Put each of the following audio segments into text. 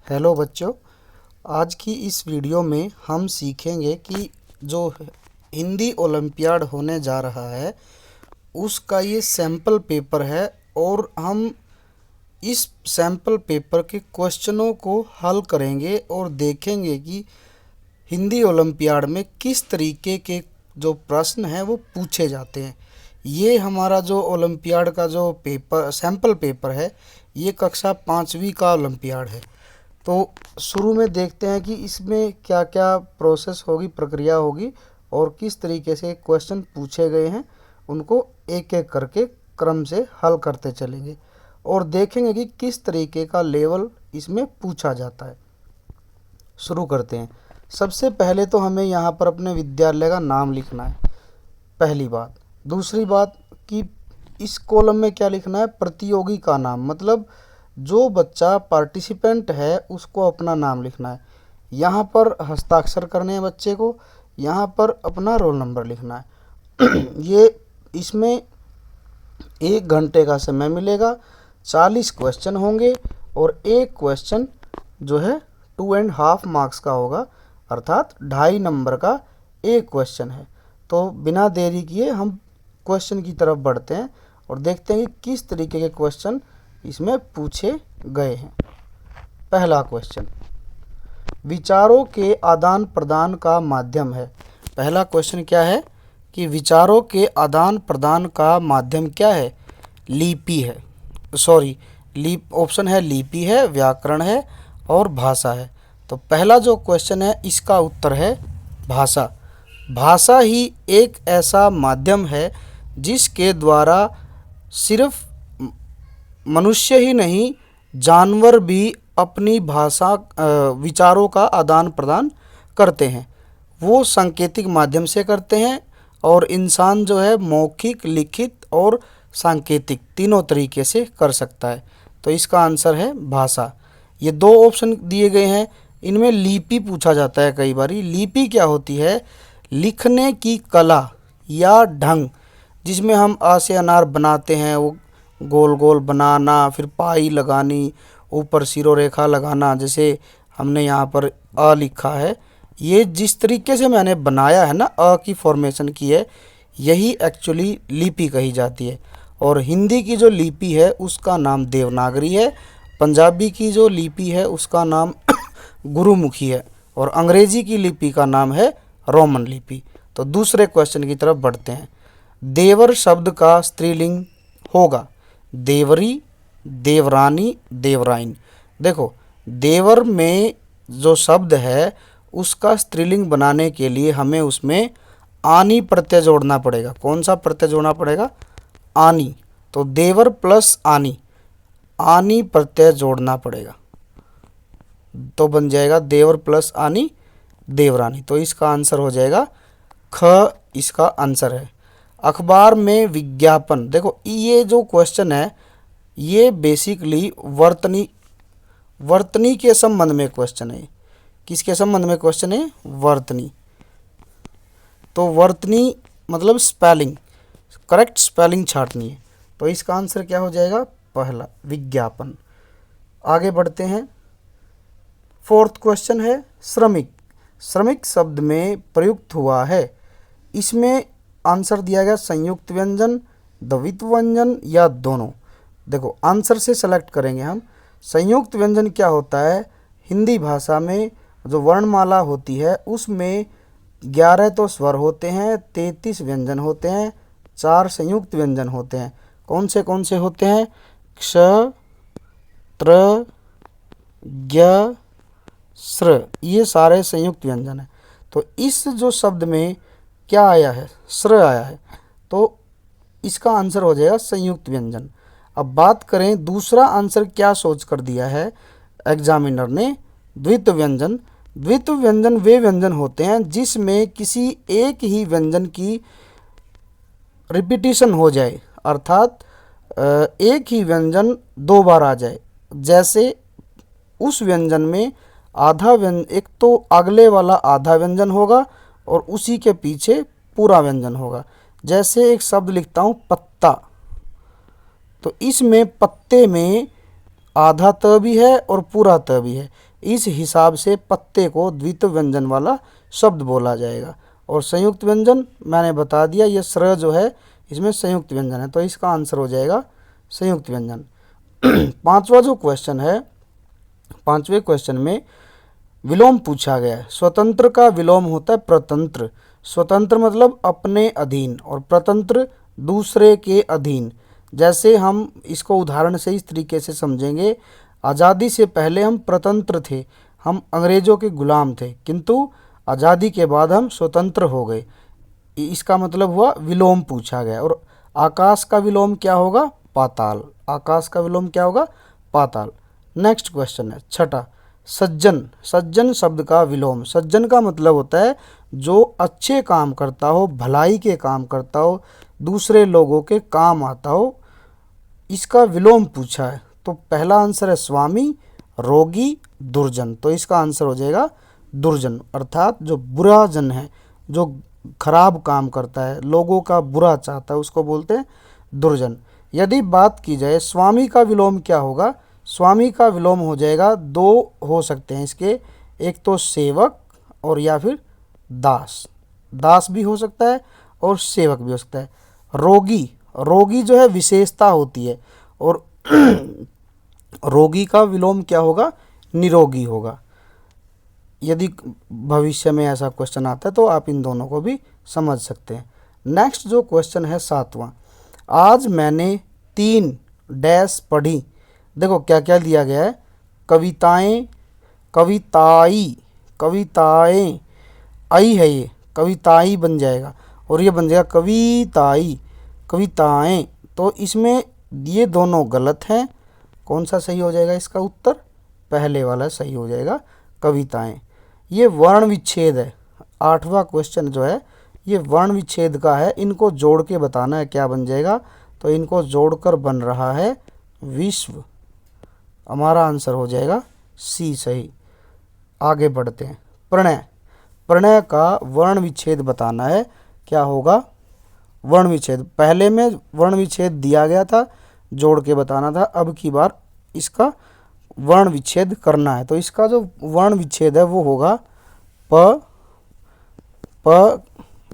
Hello बच्चों, आज की इस वीडियो में हम सीखेंगे कि जो हिंदी ओलंपियाड होने जा रहा है उसका ये सैंपल पेपर है और हम इस सैंपल पेपर के क्वेश्चनों को हल करेंगे और देखेंगे कि हिंदी ओलंपियाड में किस तरीके के जो प्रश्न हैं वो पूछे जाते हैं। ये हमारा जो ओलंपियाड का जो पेपर सैंपल पेपर है, ये कक्षा 5वीं का ओलंपियाड है। तो शुरू में देखते हैं कि इसमें क्या क्या प्रोसेस होगी, प्रक्रिया होगी और किस तरीके से क्वेश्चन पूछे गए हैं। उनको एक एक करके क्रम से हल करते चलेंगे और देखेंगे कि किस तरीके का लेवल इसमें पूछा जाता है। शुरू करते हैं। सबसे पहले तो हमें यहाँ पर अपने विद्यालय का नाम लिखना है, पहली बात। दूसरी बात कि इस कॉलम में क्या लिखना है, प्रतियोगी का नाम, मतलब जो बच्चा पार्टिसिपेंट है उसको अपना नाम लिखना है। यहाँ पर हस्ताक्षर करने हैं बच्चे को, यहाँ पर अपना रोल नंबर लिखना है। ये इसमें 1 घंटे का समय मिलेगा, 40 क्वेश्चन होंगे और एक क्वेश्चन जो है 2.5 मार्क्स का होगा, अर्थात 2.5 नंबर का एक क्वेश्चन है। तो बिना देरी किए हम क्वेश्चन की तरफ बढ़ते हैं और देखते हैं कि किस तरीके के क्वेश्चन इसमें पूछे गए हैं। पहला क्वेश्चन, विचारों के आदान प्रदान का माध्यम है। पहला क्वेश्चन क्या है कि विचारों के आदान प्रदान का माध्यम क्या है? लिपि है, ऑप्शन है लिपि है, व्याकरण है और भाषा है। तो पहला जो क्वेश्चन है इसका उत्तर है भाषा। भाषा ही एक ऐसा माध्यम है जिसके द्वारा सिर्फ मनुष्य ही नहीं, जानवर भी अपनी भाषा विचारों का आदान प्रदान करते हैं। वो सांकेतिक माध्यम से करते हैं और इंसान जो है मौखिक, लिखित और सांकेतिक तीनों तरीके से कर सकता है। तो इसका आंसर है भाषा। ये दो ऑप्शन दिए गए हैं, इनमें लिपि पूछा जाता है कई बार। लिपि क्या होती है? लिखने की कला या ढंग, जिसमें हम आ से अनार बनाते हैं, वो गोल गोल बनाना, फिर पाई लगानी, ऊपर सिरोरेखा लगाना, जैसे हमने यहाँ पर अ लिखा है। ये जिस तरीके से मैंने बनाया है ना, अ की फॉर्मेशन की है, यही एक्चुअली लिपि कही जाती है। और हिंदी की जो लिपि है उसका नाम देवनागरी है, पंजाबी की जो लिपि है उसका नाम गुरुमुखी है और अंग्रेजी की लिपि का नाम है रोमन लिपि। तो दूसरे क्वेश्चन की तरफ बढ़ते हैं। देवर शब्द का स्त्रीलिंग होगा देवरी, देवरानी, देवराइन। देखो, देवर में जो शब्द है उसका स्त्रीलिंग बनाने के लिए हमें उसमें आनी प्रत्यय जोड़ना पड़ेगा। कौन सा प्रत्यय जोड़ना पड़ेगा? आनी। तो देवर प्लस आनी, आनी प्रत्यय जोड़ना पड़ेगा, तो बन जाएगा देवर प्लस आनी देवरानी। तो इसका आंसर हो जाएगा ख, इसका आंसर है। अखबार में विज्ञापन, देखो ये जो क्वेश्चन है ये बेसिकली वर्तनी के संबंध में क्वेश्चन है। किसके संबंध में क्वेश्चन है? वर्तनी। तो वर्तनी मतलब स्पेलिंग, करेक्ट स्पेलिंग छांटनी है। तो इसका आंसर क्या हो जाएगा? पहला, विज्ञापन। आगे बढ़ते हैं। 4th क्वेश्चन है श्रमिक। श्रमिक शब्द में प्रयुक्त हुआ है, इसमें आंसर दिया गया संयुक्त व्यंजन, द्वित्व व्यंजन या दोनों। देखो, आंसर से सेलेक्ट करेंगे हम। संयुक्त व्यंजन क्या होता है? हिंदी भाषा में जो वर्णमाला होती है उसमें 11 तो स्वर होते हैं, 33 व्यंजन होते हैं, 4 संयुक्त व्यंजन होते हैं। कौन से होते हैं? क्ष, त्र, ज्ञ, श्र, ये सारे संयुक्त व्यंजन हैं। तो इस जो शब्द में क्या आया है? श्र आया है, तो इसका आंसर हो जाएगा संयुक्त व्यंजन। अब बात करें दूसरा आंसर क्या सोच कर दिया है एग्जामिनर ने? द्वित्व व्यंजन। द्वित्व व्यंजन वे व्यंजन होते हैं जिसमें किसी एक ही व्यंजन की रिपीटिशन हो जाए, अर्थात एक ही व्यंजन 2 बार आ जाए। जैसे उस व्यंजन में आधा व्यंजन, एक तो अगले वाला आधा व्यंजन होगा और उसी के पीछे पूरा व्यंजन होगा। जैसे एक शब्द लिखता हूँ पत्ता, तो इसमें पत्ते में आधा त भी है और पूरा त भी है। इस हिसाब से पत्ते को द्वित्व व्यंजन वाला शब्द बोला जाएगा। और संयुक्त व्यंजन मैंने बता दिया, ये स्र जो है इसमें संयुक्त व्यंजन है, तो इसका आंसर हो जाएगा संयुक्त व्यंजन। पांचवा जो क्वेश्चन है, पांचवें क्वेश्चन में विलोम पूछा गया है। स्वतंत्र का विलोम होता है प्रतंत्र। स्वतंत्र मतलब अपने अधीन और प्रतंत्र दूसरे के अधीन। जैसे हम इसको उदाहरण से इस तरीके से समझेंगे, आज़ादी से पहले हम प्रतंत्र थे, हम अंग्रेज़ों के गुलाम थे, किंतु आज़ादी के बाद हम स्वतंत्र हो गए। इसका मतलब हुआ विलोम पूछा गया। और आकाश का विलोम क्या होगा? पाताल। आकाश का विलोम क्या होगा? पाताल। नेक्स्ट क्वेश्चन है छठा, सज्जन। सज्जन शब्द का विलोम। सज्जन का मतलब होता है जो अच्छे काम करता हो, भलाई के काम करता हो, दूसरे लोगों के काम आता हो, इसका विलोम पूछा है। तो पहला आंसर है स्वामी, रोगी, दुर्जन। तो इसका आंसर हो जाएगा दुर्जन, अर्थात जो बुरा जन है, जो खराब काम करता है, लोगों का बुरा चाहता है, उसको बोलते हैं दुर्जन। यदि बात की जाए स्वामी का विलोम क्या होगा? स्वामी का विलोम हो जाएगा, दो हो सकते हैं इसके, एक तो सेवक और या फिर दास। दास भी हो सकता है और सेवक भी हो सकता है। रोगी, रोगी जो है विशेषता होती है, और रोगी का विलोम क्या होगा? निरोगी होगा। यदि भविष्य में ऐसा क्वेश्चन आता है तो आप इन दोनों को भी समझ सकते हैं। नेक्स्ट जो क्वेश्चन है सातवां, आज मैंने 3 डैश पढ़ी। देखो क्या क्या दिया गया है, कविताएं, कविताई, कविताएं, आई है ये, कविताई बन जाएगा और ये बन जाएगा कविताई, कविताएं। तो इसमें ये दोनों गलत हैं। कौन सा सही हो जाएगा इसका उत्तर? पहले वाला सही हो जाएगा, कविताएं। ये वर्ण विच्छेद है। आठवां क्वेश्चन जो है ये वर्ण विच्छेद का है, इनको जोड़ के बताना है क्या बन जाएगा। तो इनको जोड़कर बन रहा है विश्व। हमारा आंसर हो जाएगा सी सही। आगे बढ़ते हैं, प्रणय। प्रणय का वर्ण विच्छेद बताना है, क्या होगा? वर्ण विच्छेद। पहले में वर्ण विच्छेद दिया गया था, जोड़ के बताना था, अब की बार इसका वर्ण विच्छेद करना है। तो इसका जो वर्ण विच्छेद है वो होगा प, प,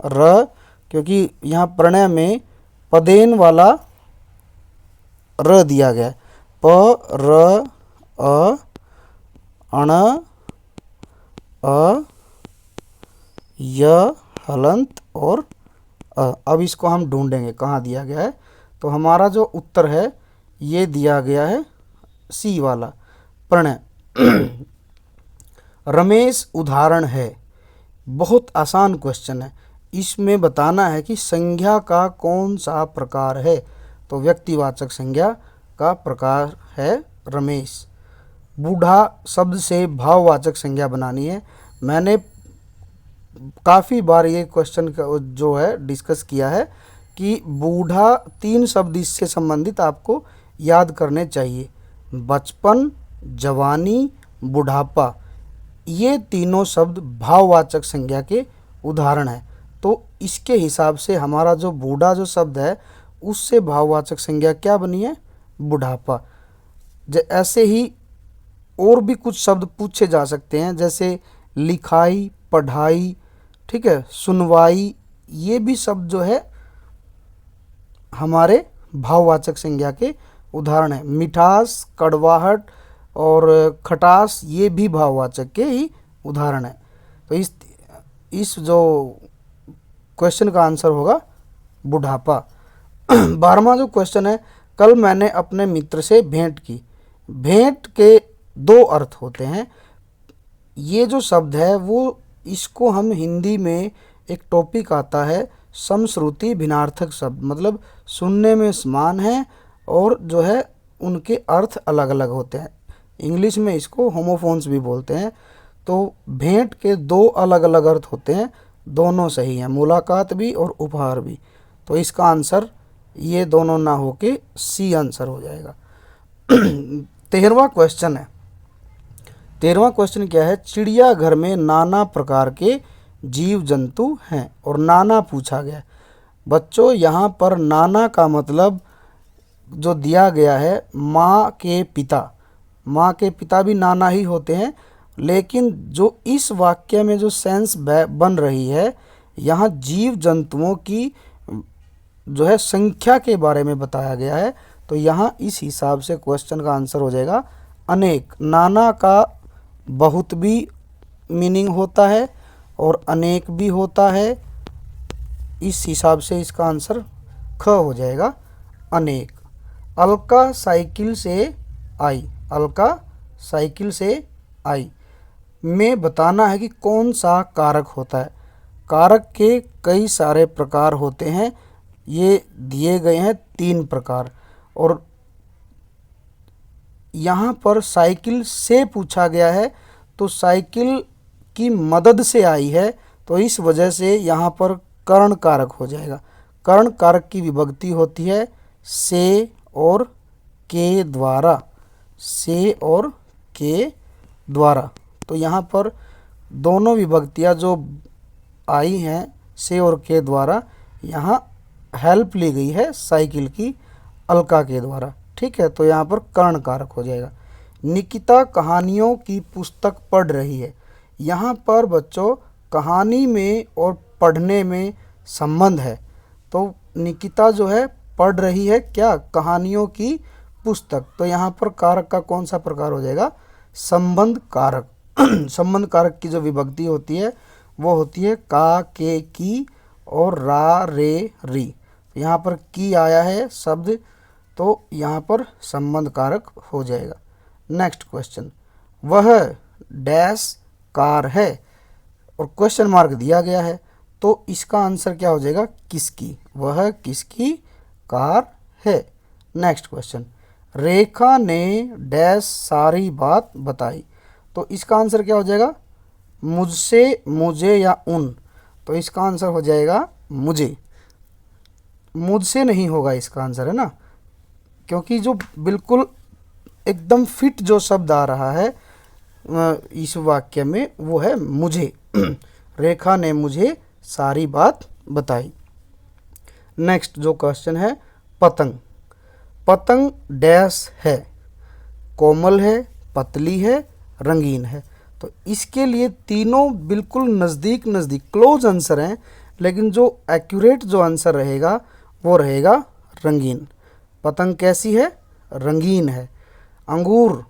र, क्योंकि यहाँ प्रणय में पदेन वाला र दिया गया है। प, र, अ, अण, अ, य, हलंत और अ। अब इसको हम ढूंढेंगे कहाँ दिया गया है। तो हमारा जो उत्तर है ये दिया गया है सी वाला, प्रणय। रमेश उदाहरण है। बहुत आसान क्वेश्चन है। इसमें बताना है कि संज्ञा का कौन सा प्रकार है। तो व्यक्तिवाचक संज्ञा का प्रकार है रमेश। बूढ़ा शब्द से भाववाचक संज्ञा बनानी है। मैंने काफ़ी बार ये क्वेश्चन जो है डिस्कस किया है कि बूढ़ा 3 शब्द इससे संबंधित आपको याद करने चाहिए, बचपन, जवानी, बुढ़ापा। ये तीनों शब्द भाववाचक संज्ञा के उदाहरण हैं। तो इसके हिसाब से हमारा जो बूढ़ा जो शब्द है उससे भाववाचक संज्ञा क्या बनी है? बुढ़ापा। ऐसे ही और भी कुछ शब्द पूछे जा सकते हैं, जैसे लिखाई, पढ़ाई, ठीक है, सुनवाई। ये भी शब्द जो है हमारे भाववाचक संज्ञा के उदाहरण है। मिठास, कड़वाहट और खटास ये भी भाववाचक के ही उदाहरण है। तो इस जो क्वेश्चन का आंसर होगा बुढ़ापा। 12वां जो क्वेश्चन है, कल मैंने अपने मित्र से भेंट की। भेंट के 2 अर्थ होते हैं। ये जो शब्द है वो, इसको हम हिंदी में एक टॉपिक आता है समश्रुति भिन्नार्थक शब्द, मतलब सुनने में समान है और जो है उनके अर्थ अलग अलग होते हैं। इंग्लिश में इसको होमोफोन्स भी बोलते हैं। तो भेंट के 2 अलग अलग अर्थ होते हैं, दोनों सही हैं, मुलाकात भी और उपहार भी। तो इसका आंसर ये दोनों ना होके सी आंसर हो जाएगा। 13वां क्वेश्चन है। 13वां क्वेश्चन क्या है? चिड़ियाघर में नाना प्रकार के जीव जंतु हैं और नाना पूछा गया। बच्चों यहाँ पर नाना का मतलब जो दिया गया है माँ के पिता। माँ के पिता भी नाना ही होते हैं। लेकिन जो इस वाक्य में जो सेंस बन रही है, यहाँ जीव जंतुओं की जो है संख्या के बारे में बताया गया है। तो यहाँ इस हिसाब से क्वेश्चन का आंसर हो जाएगा अनेक। नाना का बहुत भी मीनिंग होता है और अनेक भी होता है, इस हिसाब से इसका आंसर ख हो जाएगा अनेक। अलका साइकिल से आई, अलका साइकिल से आई में बताना है कि कौन सा कारक होता है। कारक के कई सारे प्रकार होते हैं, ये दिए गए हैं 3 प्रकार, और यहाँ पर साइकिल से पूछा गया है तो साइकिल की मदद से आई है, तो इस वजह से यहाँ पर कर्ण कारक हो जाएगा। कर्ण कारक की विभक्ति होती है से और के द्वारा, से और के द्वारा। तो यहाँ पर दोनों विभक्तियाँ जो आई हैं से और के द्वारा, यहाँ हेल्प ली गई है साइकिल की अलका के द्वारा। ठीक है, तो यहाँ पर कर्ण कारक हो जाएगा। निकिता कहानियों की पुस्तक पढ़ रही है। यहाँ पर बच्चों कहानी में और पढ़ने में संबंध है, तो निकिता जो है पढ़ रही है क्या, कहानियों की पुस्तक। तो यहाँ पर कारक का कौन सा प्रकार हो जाएगा, संबंध कारक। संबंध कारक की जो विभक्ति होती है वो होती है का, के, की और रा, रे, री। यहाँ पर की आया है शब्द, तो यहाँ पर संबंध कारक हो जाएगा। नेक्स्ट क्वेश्चन, वह डैश कार है और क्वेश्चन मार्क दिया गया है, तो इसका आंसर क्या हो जाएगा, किसकी, वह किसकी कार है। नेक्स्ट क्वेश्चन, रेखा ने डैश सारी बात बताई, तो इसका आंसर क्या हो जाएगा, मुझसे, मुझे या उन। तो इसका आंसर हो जाएगा मुझे, मुझसे नहीं होगा इसका आंसर, है ना, क्योंकि जो बिल्कुल एकदम फिट जो शब्द आ रहा है इस वाक्य में वो है मुझे। रेखा ने मुझे सारी बात बताई। नेक्स्ट जो क्वेश्चन है, पतंग। पतंग डैश है, कोमल है, पतली है, रंगीन है। तो इसके लिए तीनों बिल्कुल नज़दीक नज़दीक क्लोज आंसर हैं, लेकिन जो एक्यूरेट जो आंसर रहेगा वो रहेगा रंगीन। पतंग कैसी है, रंगीन है। अंगूर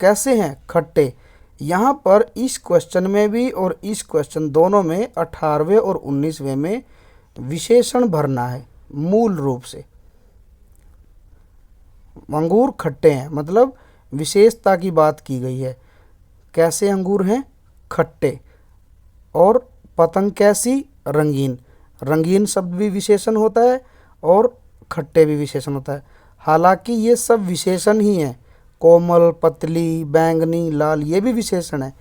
कैसे हैं, खट्टे। यहाँ पर इस क्वेश्चन में भी और इस क्वेश्चन दोनों में 18वें और 19वें में विशेषण भरना है मूल रूप से। अंगूर खट्टे हैं मतलब विशेषता की बात की गई है, कैसे अंगूर हैं, खट्टे। और पतंग कैसी, रंगीन। रंगीन शब्द भी विशेषण होता है और खट्टे भी विशेषण होता है। हालांकि ये सब विशेषण ही हैं, कोमल, पतली, बैंगनी, लाल, ये भी विशेषण है,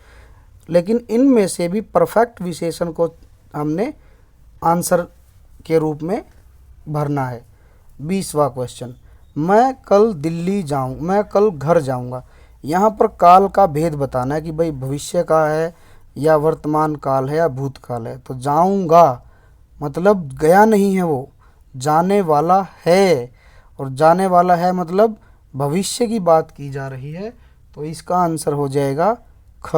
लेकिन इनमें से भी परफेक्ट विशेषण को हमने आंसर के रूप में भरना है। 20वां क्वेश्चन, मैं कल दिल्ली जाऊं, मैं कल घर जाऊंगा। यहाँ पर काल का भेद बताना है कि भाई भविष्य का है या वर्तमान काल है या भूतकाल है। तो जाऊंगा मतलब गया नहीं है, वो जाने वाला है, और जाने वाला है मतलब भविष्य की बात की जा रही है, तो इसका आंसर हो जाएगा ख,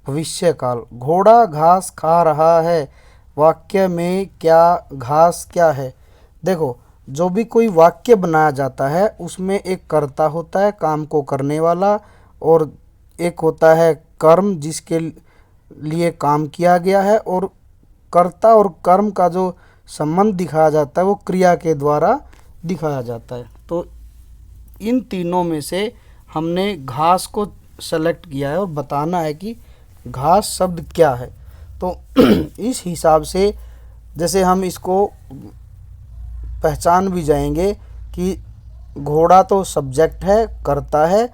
भविष्य काल। घोड़ा घास खा रहा है, वाक्य में क्या घास क्या है। देखो जो भी कोई वाक्य बनाया जाता है उसमें एक कर्ता होता है काम को करने वाला, और एक होता है कर्म जिसके लिए काम किया गया है, और कर्ता और कर्म का जो संबंध दिखाया जाता है वो क्रिया के द्वारा दिखाया जाता है। तो इन तीनों में से हमने घास को सेलेक्ट किया है और बताना है कि घास शब्द क्या है। तो इस हिसाब से जैसे हम इसको पहचान भी जाएंगे कि घोड़ा तो सब्जेक्ट है, कर्ता है,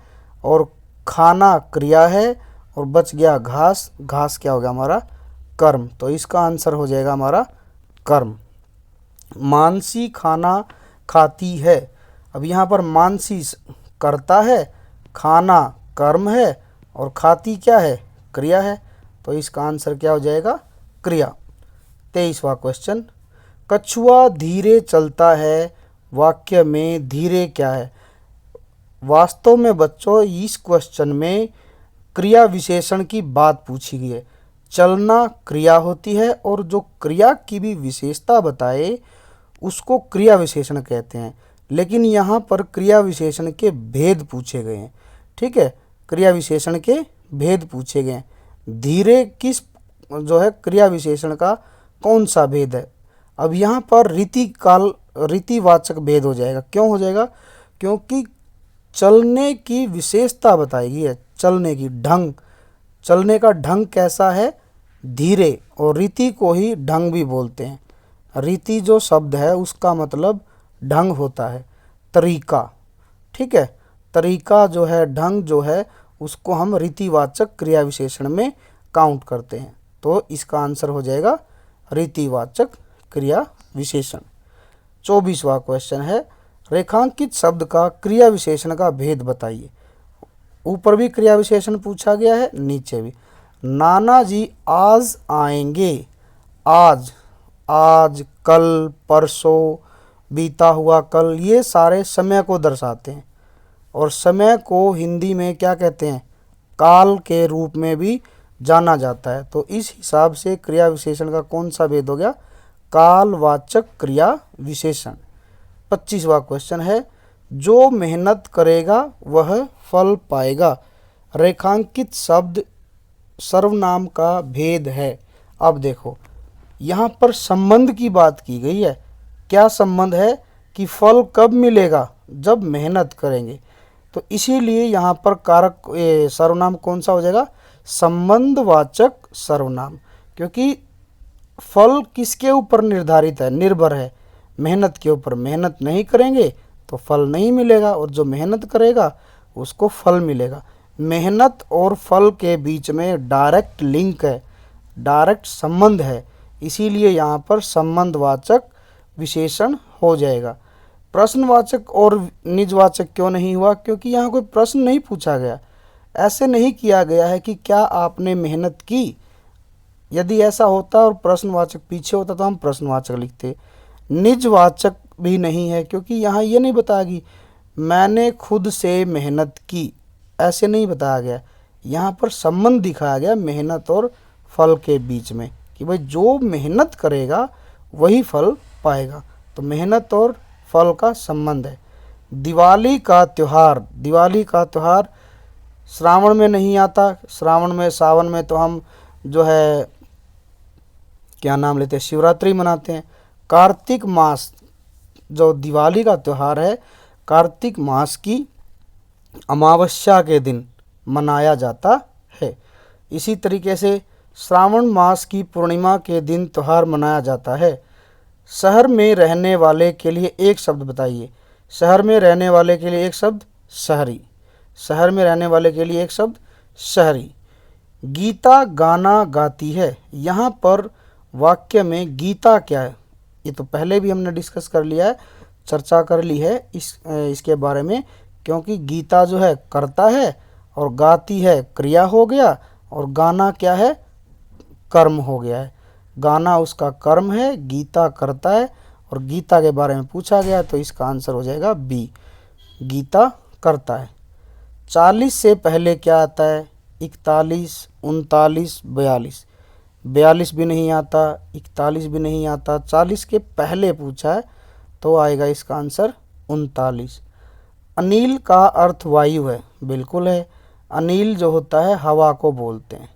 और खाना क्रिया है, और बच गया घास। घास क्या हो गया हमारा, कर्म। तो इसका आंसर हो जाएगा हमारा कर्म। मानसी खाना खाती है। अब यहाँ पर मानसी कर्ता है, खाना कर्म है, और खाती क्या है, क्रिया है। तो इसका आंसर क्या हो जाएगा, क्रिया। 23वां क्वेश्चन, कछुआ धीरे चलता है, वाक्य में धीरे क्या है। वास्तव में बच्चों इस क्वेश्चन में क्रिया विशेषण की बात पूछी गई है। चलना क्रिया होती है और जो क्रिया की भी विशेषता बताए उसको क्रिया विशेषण कहते हैं। लेकिन यहाँ पर क्रिया विशेषण के भेद पूछे गए हैं। ठीक है, क्रिया विशेषण के भेद पूछे गए हैं। धीरे किस जो है क्रिया विशेषण का कौन सा भेद है? अब यहाँ पर रीतिवाचक भेद हो जाएगा। क्यों हो जाएगा? क्योंकि चलने की विशेषता बताई गई है, चलने की ढंग, चलने का ढंग कैसा है? धीरे। और रीति को ही ढंग भी बोलते हैं। रीति जो शब्द है उसका मतलब ढंग होता है, तरीका। ठीक है, तरीका जो है, ढंग जो है, उसको हम रीतिवाचक क्रिया विशेषण में काउंट करते हैं। तो इसका आंसर हो जाएगा रीतिवाचक क्रिया विशेषण। 24वां क्वेश्चन है, रेखांकित शब्द का क्रिया विशेषण का भेद बताइए। ऊपर भी क्रिया विशेषण पूछा गया है, नीचे भी। नाना जी आज आएंगे। आज, आज, कल, परसों, बीता हुआ कल, ये सारे समय को दर्शाते हैं। और समय को हिंदी में क्या कहते हैं? काल के रूप में भी जाना जाता है। तो इस हिसाब से क्रिया विशेषण का कौन सा भेद हो गया? कालवाचक क्रिया विशेषण। 25वां क्वेश्चन है, जो मेहनत करेगा वह फल पाएगा। रेखांकित शब्द सर्वनाम का भेद है। अब देखो, यहाँ पर संबंध की बात की गई है। क्या संबंध है? कि फल कब मिलेगा? जब मेहनत करेंगे। तो इसीलिए यहाँ पर कारक सर्वनाम कौन सा हो जाएगा? संबंधवाचक सर्वनाम। क्योंकि फल किसके ऊपर निर्धारित है? निर्भर है मेहनत के ऊपर। मेहनत नहीं करेंगे तो फल नहीं मिलेगा, और जो मेहनत करेगा उसको फल मिलेगा। मेहनत और फल के बीच में डायरेक्ट लिंक है, डायरेक्ट संबंध है। इसीलिए यहाँ पर संबंधवाचक विशेषण हो जाएगा। प्रश्नवाचक और निजवाचक क्यों नहीं हुआ? क्योंकि यहाँ कोई प्रश्न नहीं पूछा गया। ऐसे नहीं किया गया है कि क्या आपने मेहनत की। यदि ऐसा होता और प्रश्नवाचक पीछे होता तो हम प्रश्नवाचक लिखते। निजवाचक भी नहीं है, क्योंकि यहाँ ये नहीं बताया कि मैंने खुद से मेहनत की, ऐसे नहीं बताया गया। यहाँ पर संबंध दिखाया गया मेहनत और फल के बीच में, कि भाई जो मेहनत करेगा वही फल पाएगा। तो मेहनत और फल का संबंध है। दिवाली का त्यौहार, दिवाली का त्यौहार श्रावण में नहीं आता। श्रावण में, सावन में तो हम जो है क्या नाम लेते हैं, शिवरात्रि मनाते हैं। कार्तिक मास, जो दिवाली का त्यौहार है, कार्तिक मास की अमावस्या के दिन मनाया जाता है। इसी तरीके से श्रावण मास की पूर्णिमा के दिन त्यौहार मनाया जाता है। शहर में रहने वाले के लिए एक शब्द बताइए। शहर में रहने वाले के लिए एक शब्द शहरी। शहर में रहने वाले के लिए एक शब्द शहरी। गीता गाना गाती है। यहाँ पर वाक्य में गीता क्या है? ये तो पहले भी हमने डिस्कस कर लिया है, चर्चा कर ली है इसके बारे में। क्योंकि गीता जो है करता है और गाती है क्रिया हो गया, और गाना क्या है? कर्म हो गया है। गाना उसका कर्म है, गीता करता है, और गीता के बारे में पूछा गया तो इसका आंसर हो जाएगा बी, गीता करता है। 40 से पहले क्या आता है? 41, 39, 42। 42 भी नहीं आता, 41 भी नहीं आता, 40 के पहले पूछा है तो आएगा इसका आंसर 39। अनिल का अर्थ वायु है, बिल्कुल है। अनिल जो होता है हवा को बोलते हैं,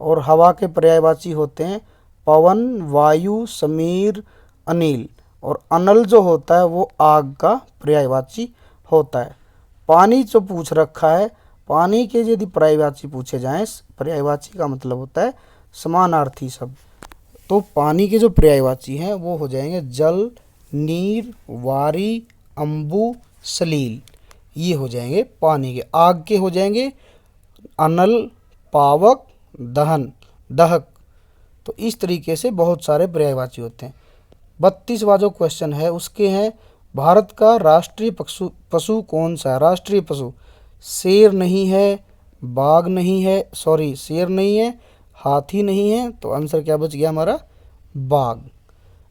और हवा के पर्यायवाची होते हैं पवन, वायु, समीर, अनिल। और अनल जो होता है वो आग का पर्यायवाची होता है। पानी जो पूछ रखा है, पानी के यदि पर्यायवाची पूछे जाएं, पर्यायवाची का मतलब होता है समानार्थी शब्द। तो पानी के जो पर्यायवाची हैं वो हो जाएंगे जल, नीर, वारी, अम्बु, सलील, ये हो जाएंगे पानी के। आग के हो जाएंगे अनल, पावक, दहन, दहक। तो इस तरीके से बहुत सारे पर्यायवाची होते हैं। 32वां जो क्वेश्चन है उसके हैं, भारत का राष्ट्रीय पशु कौन सा है? राष्ट्रीय पशु शेर नहीं है, बाघ नहीं है, सॉरी शेर नहीं है, हाथी नहीं है, तो आंसर क्या बच गया हमारा? बाघ।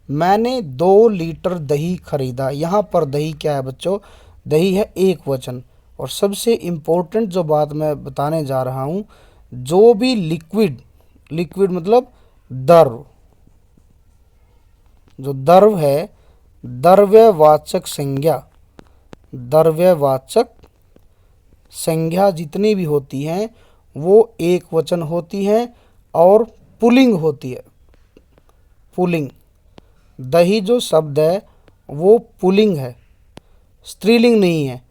मैंने 2 लीटर दही खरीदा। यहाँ पर दही क्या है बच्चों? दही है एक वचन, और सबसे इम्पोर्टेंट जो बात मैं बताने जा रहा हूँ, जो भी लिक्विड, लिक्विड मतलब द्रव, जो द्रव है, द्रव्यवाचक संज्ञा, द्रव्यवाचक संज्ञा जितनी भी होती हैं वो एक वचन होती हैं और पुल्लिंग होती है। पुल्लिंग, दही जो शब्द है वो पुल्लिंग है, स्त्रीलिंग नहीं है।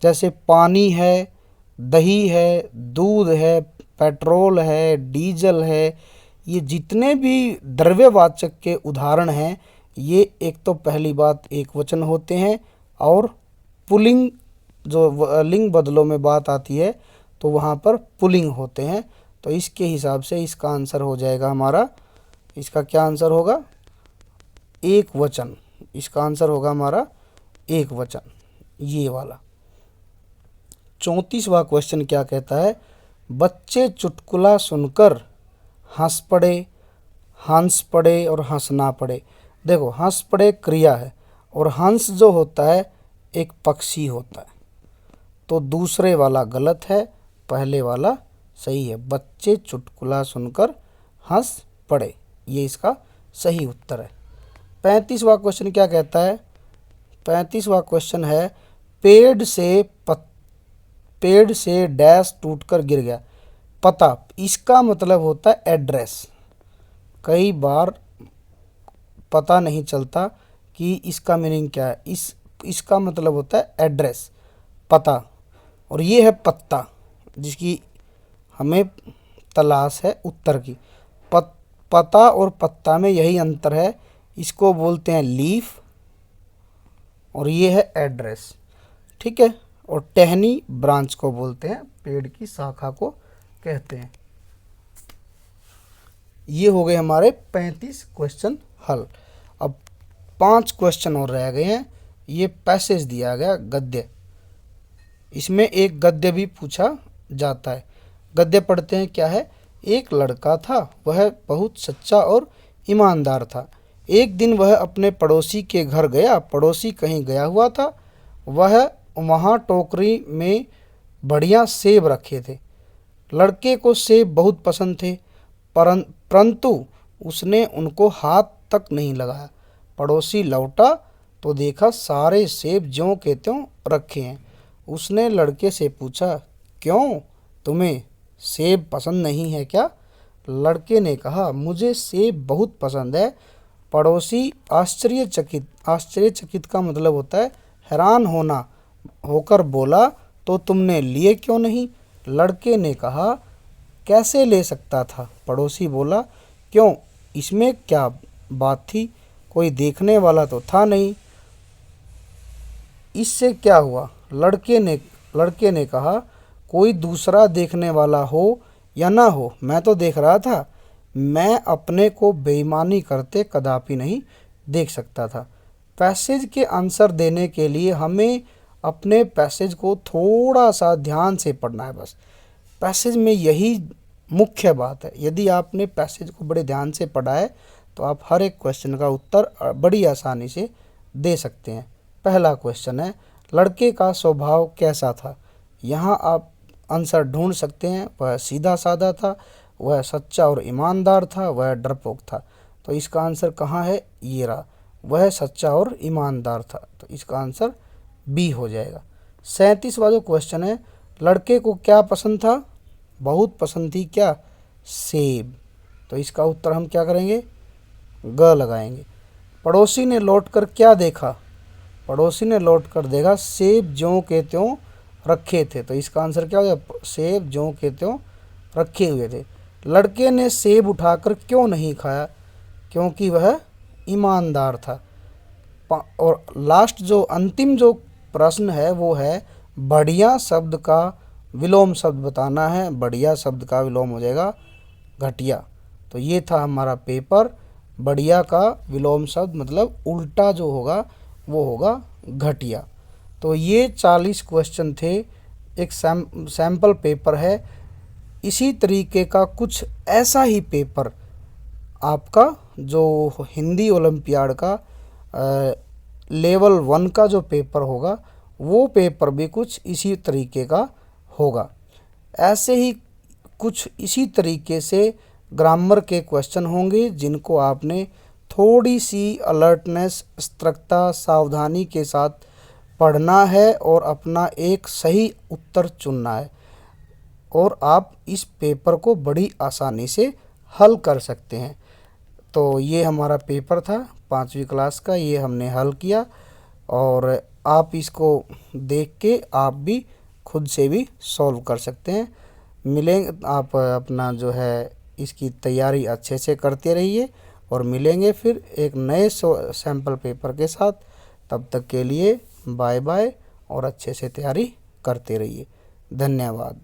जैसे पानी है, दही है, दूध है, पेट्रोल है, डीजल है, ये जितने भी द्रव्यवाचक के उदाहरण हैं, ये एक तो पहली बात एक वचन होते हैं, और पुल्लिंग जो लिंग बदलों में बात आती है तो वहाँ पर पुल्लिंग होते हैं। तो इसके हिसाब से इसका आंसर हो जाएगा हमारा, इसका क्या आंसर होगा, एक वचन। इसका आंसर होगा हमारा एक वचन, ये वाला। 34वां क्वेश्चन क्या कहता है, बच्चे चुटकुला सुनकर हंस पड़े, हंस पड़े और हंसना पड़े। देखो, हंस पड़े क्रिया है और हंस जो होता है एक पक्षी होता है, तो दूसरे वाला गलत है, पहले वाला सही है। बच्चे चुटकुला सुनकर हंस पड़े, ये इसका सही उत्तर है। 35वां क्वेश्चन क्या कहता है, 35वां क्वेश्चन है, पेड़ से डैश टूटकर गिर गया। पता, इसका मतलब होता है एड्रेस। कई बार पता नहीं चलता कि इसका मीनिंग क्या है। इसका मतलब होता है एड्रेस, पता। और ये है पत्ता, जिसकी हमें तलाश है उत्तर की। पता और पत्ता में यही अंतर है, इसको बोलते हैं लीफ और ये है एड्रेस, ठीक है। और टहनी ब्रांच को बोलते हैं, पेड़ की शाखा को कहते हैं। ये हो गए हमारे 35 क्वेश्चन हल। अब 5 क्वेश्चन और रह गए हैं। ये पैसेज दिया गया गद्य, इसमें एक गद्य भी पूछा जाता है। गद्य पढ़ते हैं, क्या है, एक लड़का था, वह बहुत सच्चा और ईमानदार था। एक दिन वह अपने पड़ोसी के घर गया। पड़ोसी कहीं गया हुआ था, वह वहाँ टोकरी में बढ़िया सेब रखे थे। लड़के को सेब बहुत पसंद थे, परंतु उसने उनको हाथ तक नहीं लगाया। पड़ोसी लौटा तो देखा सारे सेब ज्यों के त्यों रखे हैं। उसने लड़के से पूछा, क्यों, तुम्हें सेब पसंद नहीं है क्या? लड़के ने कहा, मुझे सेब बहुत पसंद है। पड़ोसी आश्चर्यचकित का मतलब होता है हैरान होकर बोला, तो तुमने लिए क्यों नहीं? लड़के ने कहा, कैसे ले सकता था? पड़ोसी बोला, क्यों, इसमें क्या बात थी, कोई देखने वाला तो था नहीं। इससे क्या हुआ? लड़के ने कहा, कोई दूसरा देखने वाला हो या ना हो, मैं तो देख रहा था। मैं अपने को बेईमानी करते कदापि नहीं देख सकता था। पैसेज के आंसर देने के लिए हमें अपने पैसेज को थोड़ा सा ध्यान से पढ़ना है। बस पैसेज में यही मुख्य बात है। यदि आपने पैसेज को बड़े ध्यान से पढ़ा है तो आप हर एक क्वेश्चन का उत्तर बड़ी आसानी से दे सकते हैं। पहला क्वेश्चन है, लड़के का स्वभाव कैसा था? यहाँ आप आंसर ढूंढ सकते हैं। वह सीधा साधा था, वह सच्चा और ईमानदार था, वह डरपोक था। तो इसका आंसर कहाँ है? ये रहा, वह सच्चा और ईमानदार था। तो इसका आंसर बी हो जाएगा। 37वां जो क्वेश्चन है, लड़के को क्या पसंद था? बहुत पसंद थी क्या? सेब। तो इसका उत्तर हम क्या करेंगे? ग लगाएंगे। पड़ोसी ने लौटकर क्या देखा? पड़ोसी ने लौटकर देखा सेब ज्यों के त्यों रखे थे। तो इसका आंसर क्या हो गया? सेब ज्यों के त्यों रखे हुए थे। लड़के ने सेब उठाकर क्यों नहीं खाया? क्योंकि वह ईमानदार था। और लास्ट जो अंतिम जो प्रश्न है वो है, बढ़िया शब्द का विलोम शब्द बताना है। बढ़िया शब्द का विलोम हो जाएगा घटिया। तो ये था हमारा पेपर। बढ़िया का विलोम शब्द मतलब उल्टा जो होगा वो होगा घटिया। तो ये 40 क्वेश्चन थे। एक सैम्पल पेपर है। इसी तरीके का कुछ ऐसा ही पेपर आपका जो हिंदी ओलंपियाड का लेवल 1 का जो पेपर होगा वो पेपर भी कुछ इसी तरीके का होगा। ऐसे ही कुछ इसी तरीके से ग्रामर के क्वेश्चन होंगे जिनको आपने थोड़ी सी अलर्टनेस, सतर्कता, सावधानी के साथ पढ़ना है और अपना एक सही उत्तर चुनना है, और आप इस पेपर को बड़ी आसानी से हल कर सकते हैं। तो ये हमारा पेपर था 5वीं क्लास का, ये हमने हल किया, और आप इसको देख के आप भी खुद से भी सॉल्व कर सकते हैं। मिलेंगे, आप अपना जो है इसकी तैयारी अच्छे से करते रहिए, और मिलेंगे फिर एक नए सैम्पल पेपर के साथ। तब तक के लिए बाय बाय, और अच्छे से तैयारी करते रहिए। धन्यवाद।